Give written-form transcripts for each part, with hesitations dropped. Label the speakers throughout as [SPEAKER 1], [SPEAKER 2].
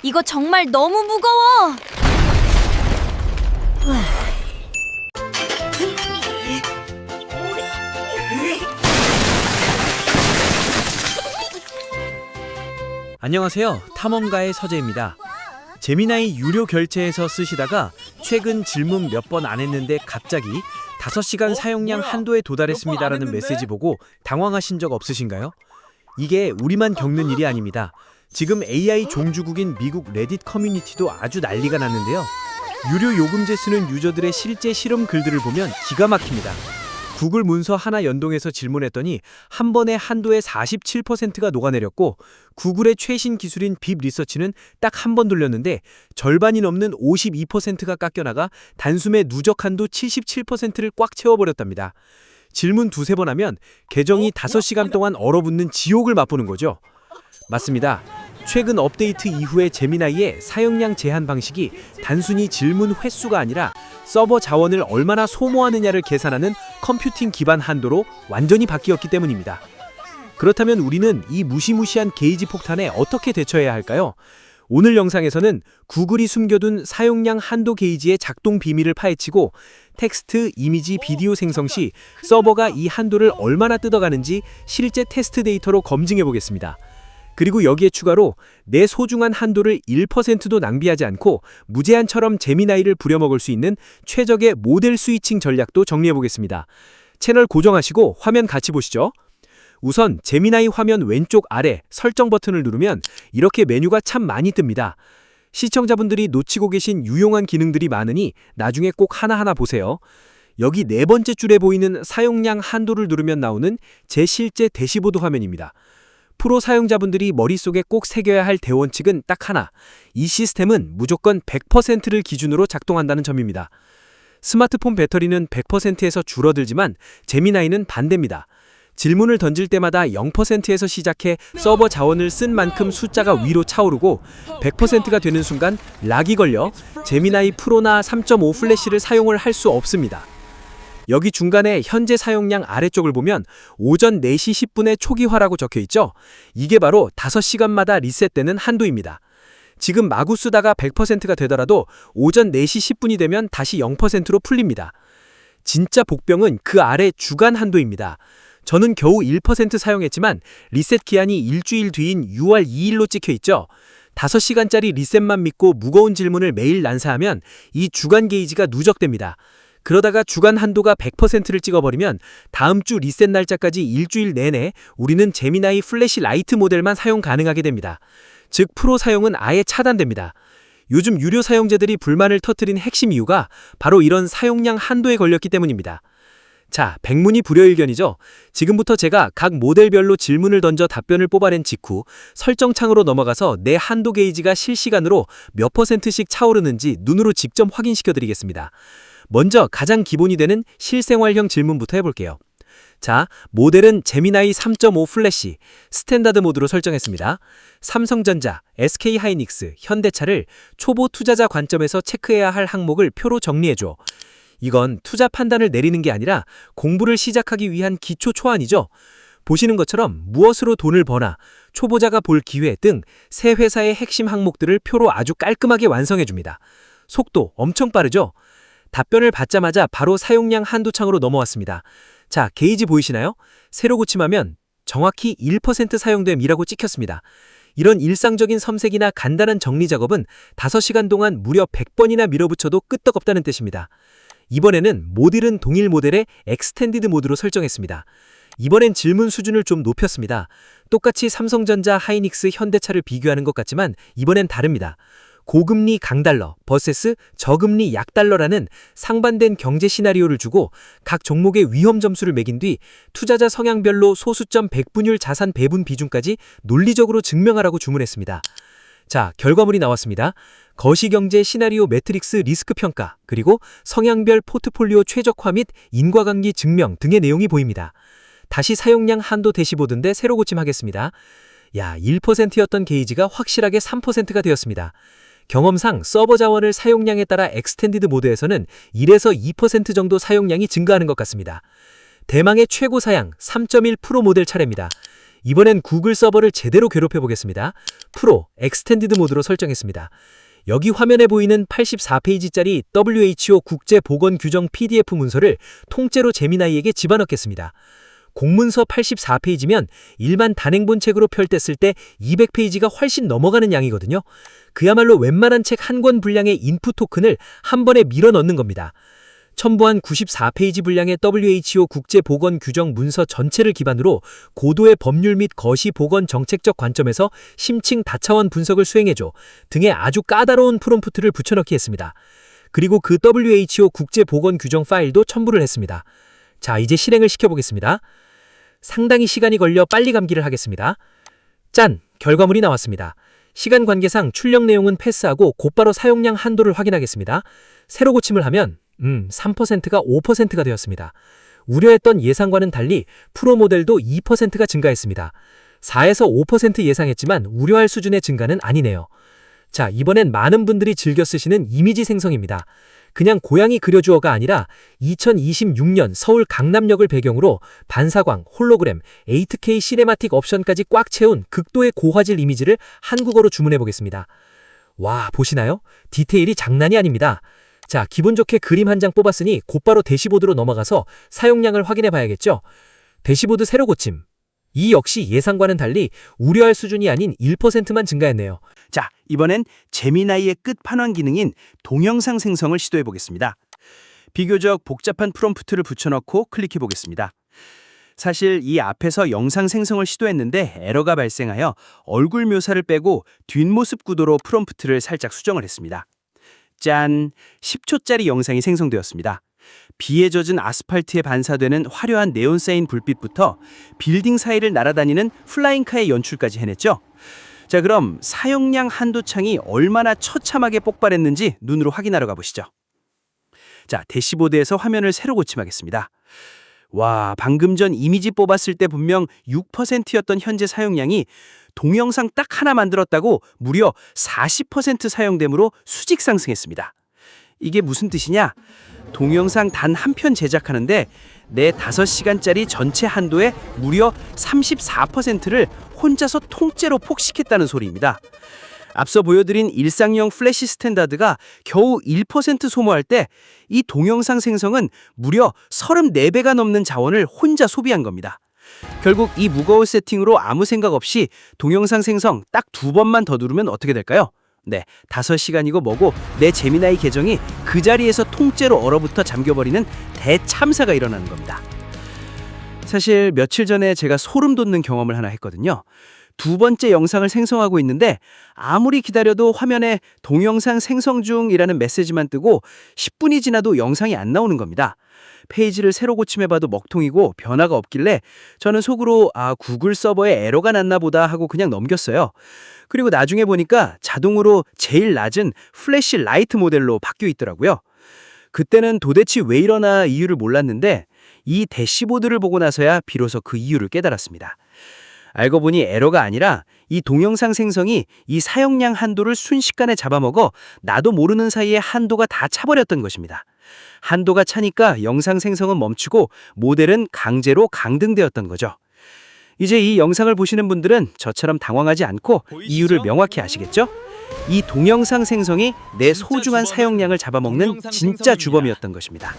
[SPEAKER 1] 이거 정말 너무 무거워.
[SPEAKER 2] 안녕하세요. 탐험가의 서재입니다. 제미나이 유료 결제에서 쓰시다가 최근 질문 몇 번 안 했는데 갑자기 5시간 사용량 한도에 도달했습니다라는 메시지 보고 당황하신 적 없으신가요? 이게 우리만 겪는 일이 아닙니다. 지금 AI 종주국인 미국 레딧 커뮤니티도 아주 난리가 났는데요. 유료 요금제 쓰는 유저들의 실제 실험 글들을 보면 기가 막힙니다. 구글 문서 하나 연동해서 질문했더니 한 번에 한도의 47%가 녹아내렸고, 구글의 최신 기술인 빕 리서치는 딱 한 번 돌렸는데 절반이 넘는 52%가 깎여나가 단숨에 누적 한도 77%를 꽉 채워버렸답니다. 질문 두세 번 하면 계정이 5시간 동안 얼어붙는 지옥을 맛보는 거죠. 맞습니다. 최근 업데이트 이후에 제미나이의 사용량 제한 방식이 단순히 질문 횟수가 아니라 서버 자원을 얼마나 소모하느냐를 계산하는 컴퓨팅 기반 한도로 완전히 바뀌었기 때문입니다. 그렇다면 우리는 이 무시무시한 게이지 폭탄에 어떻게 대처해야 할까요? 오늘 영상에서는 구글이 숨겨둔 사용량 한도 게이지의 작동 비밀을 파헤치고, 텍스트, 이미지, 비디오 생성 시 서버가 이 한도를 얼마나 뜯어가는지 실제 테스트 데이터로 검증해 보겠습니다. 그리고 여기에 추가로 내 소중한 한도를 1%도 낭비하지 않고 무제한처럼 제미나이를 부려먹을 수 있는 최적의 모델 스위칭 전략도 정리해보겠습니다. 채널 고정하시고 화면 같이 보시죠. 우선 제미나이 화면 왼쪽 아래 설정 버튼을 누르면 이렇게 메뉴가 참 많이 뜹니다. 시청자분들이 놓치고 계신 유용한 기능들이 많으니 나중에 꼭 하나하나 보세요. 여기 네 번째 줄에 보이는 사용량 한도를 누르면 나오는 제 실제 대시보드 화면입니다. 프로 사용자분들이 머릿속에 꼭 새겨야 할 대원칙은 딱 하나. 이 시스템은 무조건 100%를 기준으로 작동한다는 점입니다. 스마트폰 배터리는 100%에서 줄어들지만 제미나이는 반대입니다. 질문을 던질 때마다 0%에서 시작해 서버 자원을 쓴 만큼 숫자가 위로 차오르고 100%가 되는 순간 락이 걸려 제미나이 프로나 3.5 플래시를 사용을 할 수 없습니다. 여기 중간에 현재 사용량 아래쪽을 보면 오전 4시 10분에 초기화라고 적혀있죠? 이게 바로 5시간마다 리셋되는 한도입니다. 지금 마구 쓰다가 100%가 되더라도 오전 4시 10분이 되면 다시 0%로 풀립니다. 진짜 복병은 그 아래 주간 한도입니다. 저는 겨우 1% 사용했지만 리셋 기한이 일주일 뒤인 6월 2일로 찍혀있죠? 5시간짜리 리셋만 믿고 무거운 질문을 매일 난사하면 이 주간 게이지가 누적됩니다. 그러다가 주간 한도가 100%를 찍어버리면 다음 주 리셋 날짜까지 일주일 내내 우리는 제미나이 플래시 라이트 모델만 사용 가능하게 됩니다. 즉 프로 사용은 아예 차단됩니다. 요즘 유료 사용자들이 불만을 터뜨린 핵심 이유가 바로 이런 사용량 한도에 걸렸기 때문입니다. 자, 백문이 불여일견이죠. 지금부터 제가 각 모델별로 질문을 던져 답변을 뽑아낸 직후 설정창으로 넘어가서 내 한도 게이지가 실시간으로 몇 %씩 차오르는지 눈으로 직접 확인시켜드리겠습니다. 먼저 가장 기본이 되는 실생활형 질문부터 해볼게요. 자, 모델은 제미나이 3.5 플래시 스탠다드 모드로 설정했습니다. 삼성전자, SK하이닉스, 현대차를 초보 투자자 관점에서 체크해야 할 항목을 표로 정리해줘. 이건 투자 판단을 내리는 게 아니라 공부를 시작하기 위한 기초 초안이죠. 보시는 것처럼 무엇으로 돈을 버나, 초보자가 볼 기회 등 세 회사의 핵심 항목들을 표로 아주 깔끔하게 완성해줍니다. 속도 엄청 빠르죠? 답변을 받자마자 바로 사용량 한도 창으로 넘어왔습니다. 자, 게이지 보이시나요? 세로 고침하면 정확히 1% 사용됨이라고 찍혔습니다. 이런 일상적인 섬색이나 간단한 정리 작업은 5시간 동안 무려 100번이나 밀어붙여도 끄떡없다는 뜻입니다. 이번에는 모듈은 동일 모델의 엑스텐디드 모드로 설정했습니다. 이번엔 질문 수준을 좀 높였습니다. 똑같이 삼성전자, 하이닉스, 현대차를 비교하는 것 같지만 이번엔 다릅니다. 고금리 강달러 vs 저금리 약달러라는 상반된 경제 시나리오를 주고 각 종목의 위험 점수를 매긴 뒤 투자자 성향별로 소수점 백분율 자산 배분 비중까지 논리적으로 증명하라고 주문했습니다. 자, 결과물이 나왔습니다. 거시경제 시나리오 매트릭스 리스크 평가, 그리고 성향별 포트폴리오 최적화 및 인과관계 증명 등의 내용이 보입니다. 다시 사용량 한도 대시보드인데 새로 고침하겠습니다. 야, 1%였던 게이지가 확실하게 3%가 되었습니다. 경험상 서버 자원을 사용량에 따라 엑스텐디드 모드에서는 1에서 2% 정도 사용량이 증가하는 것 같습니다. 대망의 최고 사양 3.1 프로 모델 차례입니다.
[SPEAKER 3] 이번엔 구글 서버를 제대로 괴롭혀 보겠습니다. 프로, 엑스텐디드 모드로 설정했습니다. 여기 화면에 보이는 84페이지짜리 WHO 국제보건규정 PDF 문서를 통째로 제미나이에게 집어넣겠습니다. 공문서 84페이지면 일반 단행본책으로 펼댔을 때 200페이지가 훨씬 넘어가는 양이거든요. 그야말로 웬만한 책 한 권 분량의 인풋 토큰을 한 번에 밀어 넣는 겁니다. 첨부한 94페이지 분량의 WHO 국제보건규정 문서 전체를 기반으로 고도의 법률 및 거시보건 정책적 관점에서 심층 다차원 분석을 수행해줘 등의 아주 까다로운 프롬프트를 붙여넣기 했습니다. 그리고 그 WHO 국제보건규정 파일도 첨부를 했습니다. 자, 이제 실행을 시켜보겠습니다. 상당히 시간이 걸려 빨리 감기를 하겠습니다. 짠! 결과물이 나왔습니다. 시간 관계상 출력 내용은 패스하고 곧바로 사용량 한도를 확인하겠습니다. 새로 고침을 하면 3%가 5%가 되었습니다. 우려했던 예상과는 달리 프로 모델도 2%가 증가했습니다. 4에서 5% 예상했지만 우려할 수준의 증가는 아니네요. 자, 이번엔 많은 분들이 즐겨 쓰시는 이미지 생성입니다. 그냥 고양이 그려주어가 아니라 2026년 서울 강남역을 배경으로 반사광, 홀로그램, 8K 시네마틱 옵션까지 꽉 채운 극도의 고화질 이미지를 한국어로 주문해 보겠습니다. 와, 보시나요? 디테일이 장난이 아닙니다. 자, 기분 좋게 그림 한 장 뽑았으니 곧바로 대시보드로 넘어가서 사용량을 확인해 봐야겠죠? 대시보드 새로 고침. 이 역시 예상과는 달리 우려할 수준이 아닌 1%만 증가했네요.
[SPEAKER 4] 자, 이번엔 제미나이의 끝판왕 기능인 동영상 생성을 시도해 보겠습니다. 비교적 복잡한 프롬프트를 붙여넣고 클릭해 보겠습니다. 사실 이 앞에서 영상 생성을 시도했는데 에러가 발생하여 얼굴 묘사를 빼고 뒷모습 구도로 프롬프트를 살짝 수정을 했습니다. 짠! 10초짜리 영상이 생성되었습니다. 비에 젖은 아스팔트에 반사되는 화려한 네온사인 불빛부터 빌딩 사이를 날아다니는 플라잉카의 연출까지 해냈죠. 자, 그럼 사용량 한도 창이 얼마나 처참하게 폭발했는지 눈으로 확인하러 가보시죠. 자, 대시보드에서 화면을 새로 고침하겠습니다. 와, 방금 전 이미지 뽑았을 때 분명 6%였던 현재 사용량이 동영상 딱 하나 만들었다고 무려 40% 사용됨으로 수직 상승했습니다. 이게 무슨 뜻이냐? 동영상 단 한 편 제작하는데 내 5시간짜리 전체 한도의 무려 34%를 혼자서 통째로 폭식했다는 소리입니다. 앞서 보여드린 일상용 플래시 스탠다드가 겨우 1% 소모할 때 이 동영상 생성은 무려 34배가 넘는 자원을 혼자 소비한 겁니다. 결국 이 무거운 세팅으로 아무 생각 없이 동영상 생성 딱 2번만 더 누르면 어떻게 될까요? 네, 5시간이고 뭐고 내 제미나이 계정이 그 자리에서 통째로 얼어붙어 잠겨버리는 대참사가 일어나는 겁니다. 사실 며칠 전에 제가 소름 돋는 경험을 하나 했거든요. 2번째 영상을 생성하고 있는데 아무리 기다려도 화면에 동영상 생성 중이라는 메시지만 뜨고 10분이 지나도 영상이 안 나오는 겁니다. 페이지를 새로 고침해봐도 먹통이고 변화가 없길래 저는 속으로 구글 서버에 에러가 났나 보다 하고 그냥 넘겼어요. 그리고 나중에 보니까 자동으로 제일 낮은 플래시 라이트 모델로 바뀌어 있더라고요. 그때는 도대체 왜 이러나 이유를 몰랐는데 이 대시보드를 보고 나서야 비로소 그 이유를 깨달았습니다. 알고 보니 에러가 아니라 이 동영상 생성이 이 사용량 한도를 순식간에 잡아먹어 나도 모르는 사이에 한도가 다 차버렸던 것입니다. 한도가 차니까 영상 생성은 멈추고 모델은 강제로 강등되었던 거죠. 이제 이 영상을 보시는 분들은 저처럼 당황하지 않고 이유를 명확히 아시겠죠? 이 동영상 생성이 내 소중한 사용량을 잡아먹는 진짜 주범이었던 것입니다.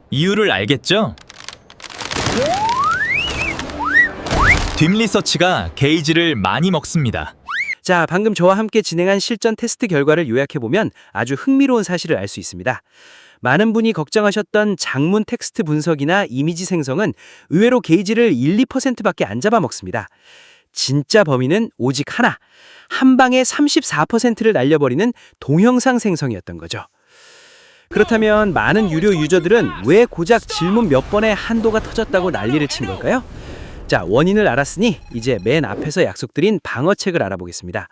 [SPEAKER 5] 이유를 알겠죠? 딥리서치가 게이지를 많이 먹습니다.
[SPEAKER 4] 자, 방금 저와 함께 진행한 실전 테스트 결과를 요약해보면 아주 흥미로운 사실을 알 수 있습니다. 많은 분이 걱정하셨던 장문 텍스트 분석이나 이미지 생성은 의외로 게이지를 1, 2%밖에 안 잡아먹습니다. 진짜 범인은 오직 하나, 한 방에 34%를 날려버리는 동영상 생성이었던 거죠. 그렇다면 많은 유료 유저들은 왜 고작 질문 몇 번에 한도가 터졌다고 난리를 친 걸까요? 자, 원인을 알았으니 이제 맨 앞에서 약속드린 방어책을 알아보겠습니다.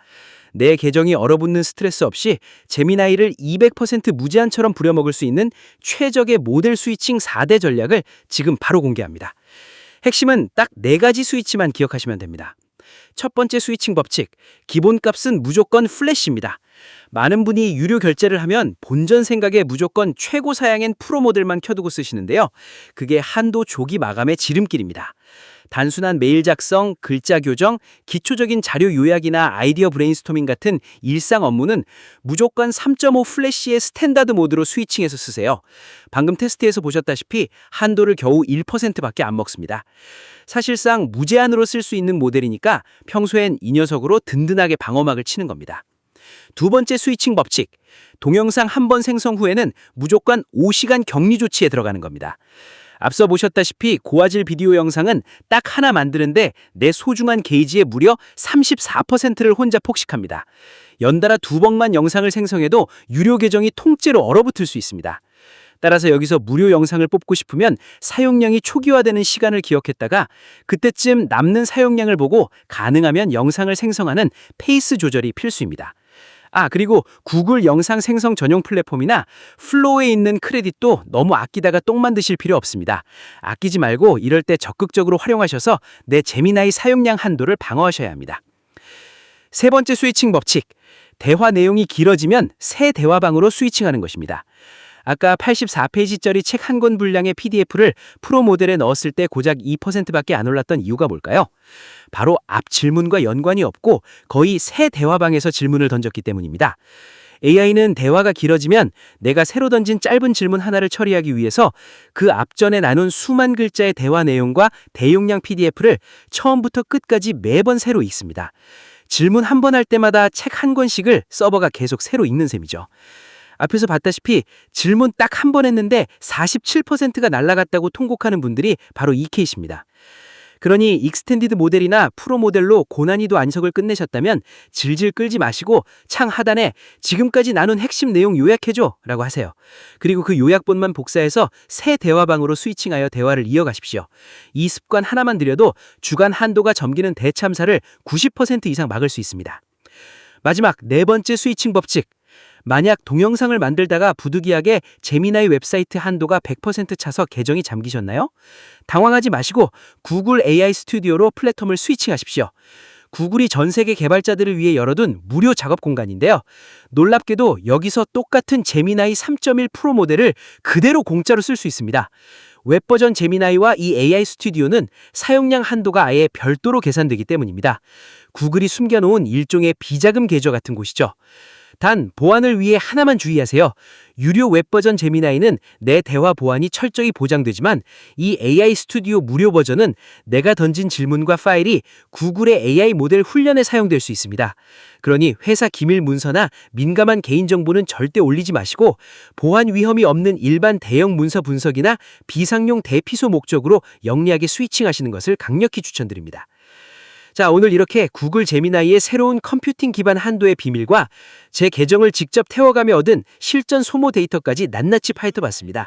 [SPEAKER 4] 내 계정이 얼어붙는 스트레스 없이 제미나이를 200% 무제한처럼 부려먹을 수 있는 최적의 모델 스위칭 4대 전략을 지금 바로 공개합니다. 핵심은 딱 4가지 스위치만 기억하시면 됩니다. 첫 번째 스위칭 법칙, 기본값은 무조건 플래시입니다. 많은 분이 유료 결제를 하면 본전 생각에 무조건 최고 사양인 프로 모델만 켜두고 쓰시는데요. 그게 한도 조기 마감의 지름길입니다. 단순한 메일 작성, 글자 교정, 기초적인 자료 요약이나 아이디어 브레인스토밍 같은 일상 업무는 무조건 3.5 플래시의 스탠다드 모드로 스위칭해서 쓰세요. 방금 테스트에서 보셨다시피 한도를 겨우 1%밖에 안 먹습니다. 사실상 무제한으로 쓸 수 있는 모델이니까 평소엔 이 녀석으로 든든하게 방어막을 치는 겁니다. 두 번째 스위칭 법칙. 동영상 한 번 생성 후에는 무조건 5시간 격리 조치에 들어가는 겁니다. 앞서 보셨다시피 고화질 비디오 영상은 딱 하나 만드는데 내 소중한 게이지의 무려 34%를 혼자 폭식합니다. 연달아 2번만 영상을 생성해도 유료 계정이 통째로 얼어붙을 수 있습니다. 따라서 여기서 무료 영상을 뽑고 싶으면 사용량이 초기화되는 시간을 기억했다가 그때쯤 남는 사용량을 보고 가능하면 영상을 생성하는 페이스 조절이 필수입니다. 그리고 구글 영상 생성 전용 플랫폼이나 플로우에 있는 크레딧도 너무 아끼다가 똥 만드실 필요 없습니다. 아끼지 말고 이럴 때 적극적으로 활용하셔서 내 제미나이 사용량 한도를 방어하셔야 합니다. 세 번째 스위칭 법칙. 대화 내용이 길어지면 새 대화방으로 스위칭하는 것입니다. 아까 84페이지짜리 책 한 권 분량의 PDF를 프로 모델에 넣었을 때 고작 2%밖에 안 올랐던 이유가 뭘까요? 바로 앞 질문과 연관이 없고 거의 새 대화방에서 질문을 던졌기 때문입니다. AI는 대화가 길어지면 내가 새로 던진 짧은 질문 하나를 처리하기 위해서 그 앞전에 나눈 수만 글자의 대화 내용과 대용량 PDF를 처음부터 끝까지 매번 새로 읽습니다. 질문 한 번 할 때마다 책 한 권씩을 서버가 계속 새로 읽는 셈이죠. 앞에서 봤다시피 질문 딱 한 번 했는데 47%가 날아갔다고 통곡하는 분들이 바로 이 케이스입니다. 그러니 익스텐디드 모델이나 프로 모델로 고난이도 안석을 끝내셨다면 질질 끌지 마시고 창 하단에 지금까지 나눈 핵심 내용 요약해줘 라고 하세요. 그리고 그 요약본만 복사해서 새 대화방으로 스위칭하여 대화를 이어가십시오. 이 습관 하나만 들여도 주간 한도가 점기는 대참사를 90% 이상 막을 수 있습니다. 마지막 네 번째 스위칭 법칙. 만약 동영상을 만들다가 부득이하게 제미나이 웹사이트 한도가 100% 차서 계정이 잠기셨나요? 당황하지 마시고 구글 AI 스튜디오로 플랫폼을 스위칭하십시오. 구글이 전 세계 개발자들을 위해 열어둔 무료 작업 공간인데요. 놀랍게도 여기서 똑같은 제미나이 3.1 프로 모델을 그대로 공짜로 쓸 수 있습니다. 웹버전 제미나이와 이 AI 스튜디오는 사용량 한도가 아예 별도로 계산되기 때문입니다. 구글이 숨겨놓은 일종의 비자금 계좌 같은 곳이죠. 단, 보안을 위해 하나만 주의하세요. 유료 웹버전 제미나이는 내 대화 보안이 철저히 보장되지만 이 AI 스튜디오 무료 버전은 내가 던진 질문과 파일이 구글의 AI 모델 훈련에 사용될 수 있습니다. 그러니 회사 기밀 문서나 민감한 개인정보는 절대 올리지 마시고 보안 위험이 없는 일반 대형 문서 분석이나 비상용 대피소 목적으로 영리하게 스위칭하시는 것을 강력히 추천드립니다. 자, 오늘 이렇게 구글 제미나이의 새로운 컴퓨팅 기반 한도의 비밀과 제 계정을 직접 태워가며 얻은 실전 소모 데이터까지 낱낱이 파헤쳐봤습니다.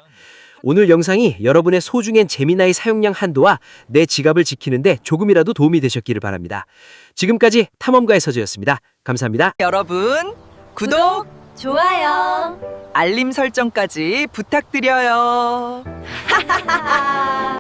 [SPEAKER 4] 오늘 영상이 여러분의 소중한 제미나이 사용량 한도와 내 지갑을 지키는데 조금이라도 도움이 되셨기를 바랍니다. 지금까지 탐험가의 서재였습니다. 감사합니다.
[SPEAKER 6] 여러분, 구독,
[SPEAKER 1] 좋아요.
[SPEAKER 6] 알림 설정까지 부탁드려요.